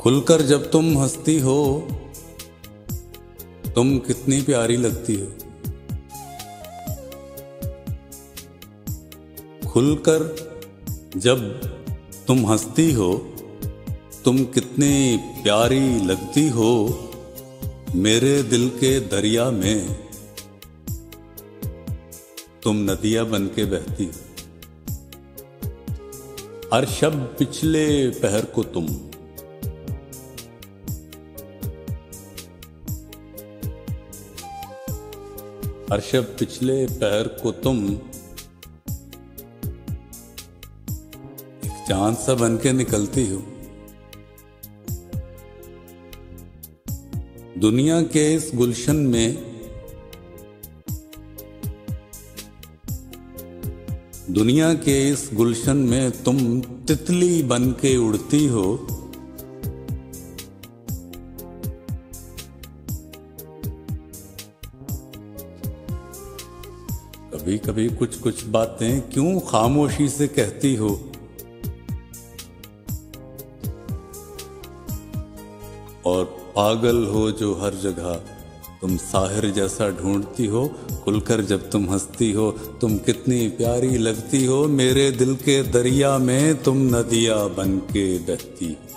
खुलकर जब तुम हंसती हो तुम कितनी प्यारी लगती हो। खुलकर जब तुम हंसती हो तुम कितनी प्यारी लगती हो। मेरे दिल के दरिया में तुम नदियां बन के बहती हो। हर शब पिछले पहर को तुम हर शब पिछले पहर को तुम एक चांद सा बन के निकलती हो। दुनिया के इस गुलशन में दुनिया के इस गुलशन में तुम तितली बन के उड़ती हो। कभी कभी कुछ कुछ बातें क्यों खामोशी से कहती हो। और पागल हो जो हर जगह तुम साहिर जैसा ढूंढती हो। खुलकर जब तुम हंसती हो तुम कितनी प्यारी लगती हो। मेरे दिल के दरिया में तुम नदियां बन के बहती हो।